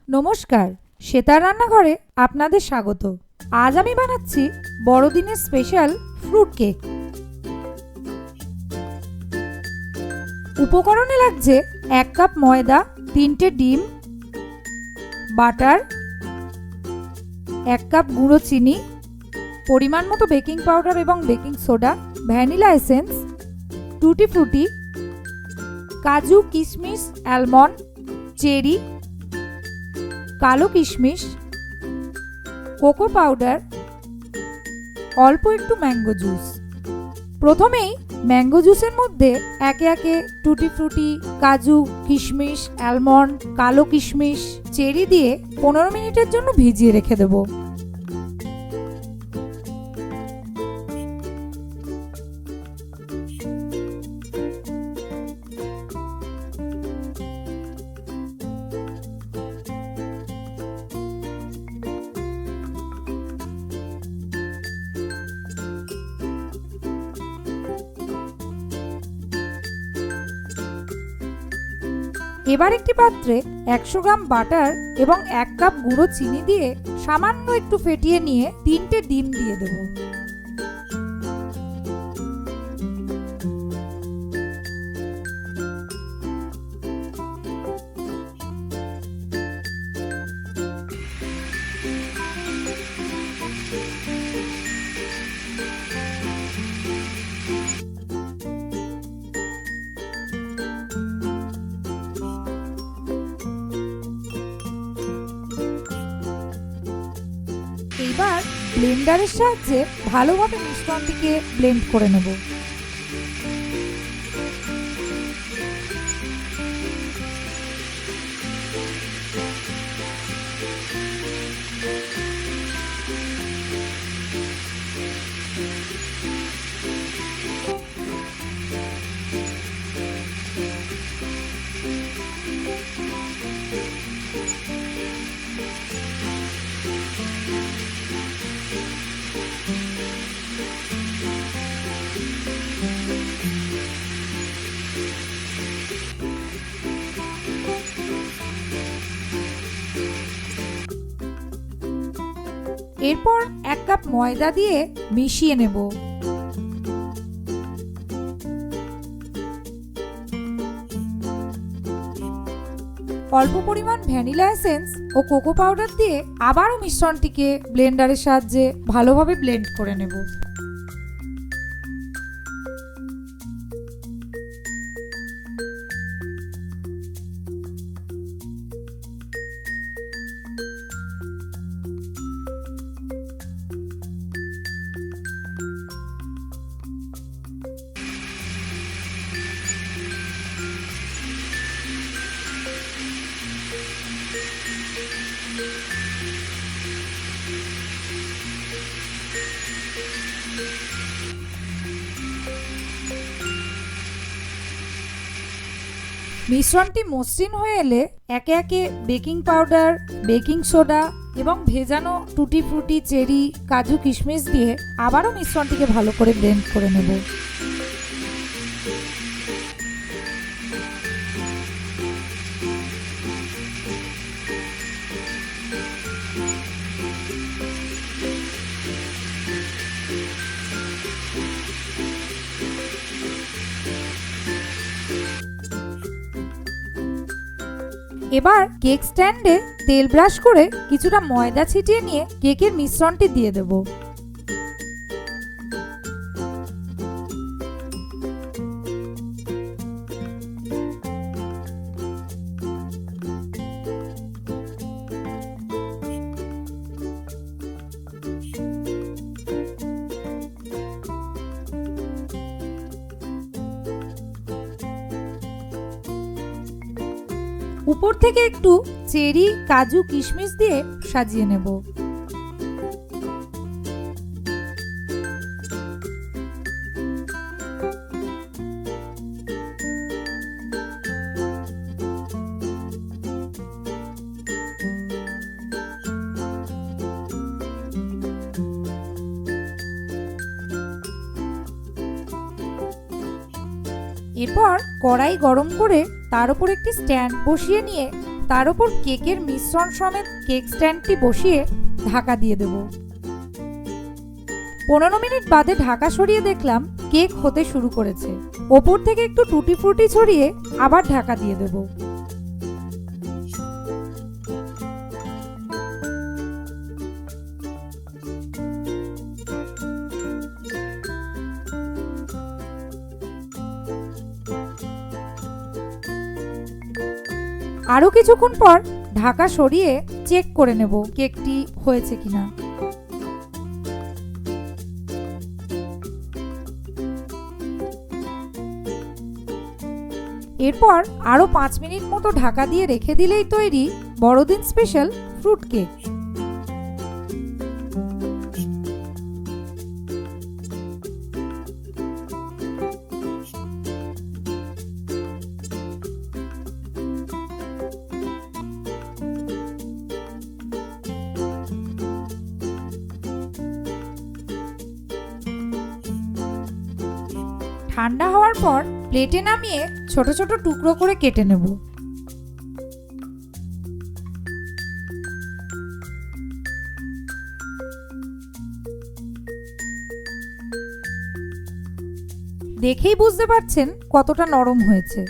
নমস্কার, শ্বেতার রান্নাঘরে আপনাদের স্বাগত। আজ আমি বানাচ্ছি বড়দিনের স্পেশাল ফ্রুট কেক। উপকরণে লাগছে 1 কাপ ময়দা, 3টে ডিম, বাটার, 1 কাপ গুঁড়ো চিনি, পরিমাণ মতো বেকিং পাউডার এবং বেকিং সোডা, ভ্যানিলা এসেন্স, টুটি ফ্রুটি, কাজু, কিশমিশ, অ্যালমন্ড, চেরি, কালো কিশমিশ, কোকো পাউডার, অল্প একটু ম্যাঙ্গো জুস। প্রথমেই ম্যাঙ্গো জুসের মধ্যে একে একে টুটি ফ্রুটি, কাজু, কিশমিশ, অ্যালমন্ড, কালো কিশমিশ, চেরি দিয়ে 15 মিনিটের জন্য ভিজিয়ে রেখে দেব। এবার একটি পাত্রে 100 গ্রাম বাটার এবং 1 কাপ গুঁড়ো চিনি দিয়ে সামান্য একটু ফেটিয়ে নিয়ে 3টে ডিম দিয়ে দেব। এবার ব্লেন্ডারের সাহায্যে ভালোভাবে মিশ্রণটিকে ব্লেন্ড করে নেব। এরপর 1 কাপ ময়দা দিয়ে মিশিয়ে নেব। অল্প পরিমাণ ভ্যানিলা এসেন্স ও কোকো পাউডার দিয়ে আবারও মিশ্রণটিকে ব্লেন্ডারের সাহায্যে ভালোভাবে ব্লেন্ড করে নেব। মিশ্রণটি মসৃণ হয়ে এলে একে একে বেকিং পাউডার, বেকিং সোডা এবং ভেজানো টুটি ফ্রুটি, চেরি, কাজু, কিশমিশ দিয়ে আবারও মিশ্রণটিকে ভালো করে ব্লেন্ড করে নেব। এবার কেক স্ট্যান্ডে তেল ব্রাশ করে কিছুটা ময়দা ছিটিয়ে নিয়ে কেকের মিশ্রণটি দিয়ে দেব। উপর থেকে একটু চেরি, কাজু, কিশমিশ দিয়ে সাজিয়ে নেব। এরপর কড়াই গরম করে তার উপর একটি স্ট্যান্ড বসিয়ে নিয়ে তার উপর কেকের মিশ্রণ সমেত কেক স্ট্যান্ডটি বসিয়ে ঢাকা দিয়ে দেব। 15 মিনিট বাদে ঢাকা সরিয়ে দেখলাম কেক হতে শুরু করেছে। ওপর থেকে একটু টুটি ফ্রুটি ছড়িয়ে আবার ঢাকা দিয়ে দেব। আরো কিছুক্ষণ পর ঢাকা সরিয়ে চেক করে নেব কেকটি হয়েছে কিনা। এরপর আরো 5 মিনিট মতো ঢাকা দিয়ে রেখে দিলেই তৈরি বড়দিন স্পেশাল ফ্রুট কেক। ঠান্ডা হওয়ার পর প্লেটে নামিয়ে ছোট ছোট টুকরো করে কেটে নেব। দেখেই বুঝতে পারছেন কতটা নরম হয়েছে।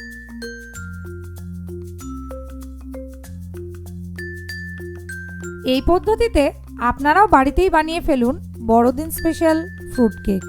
এই পদ্ধতিতে আপনারাও বাড়িতেই বানিয়ে ফেলুন বড়দিন স্পেশাল ফ্রুট কেক।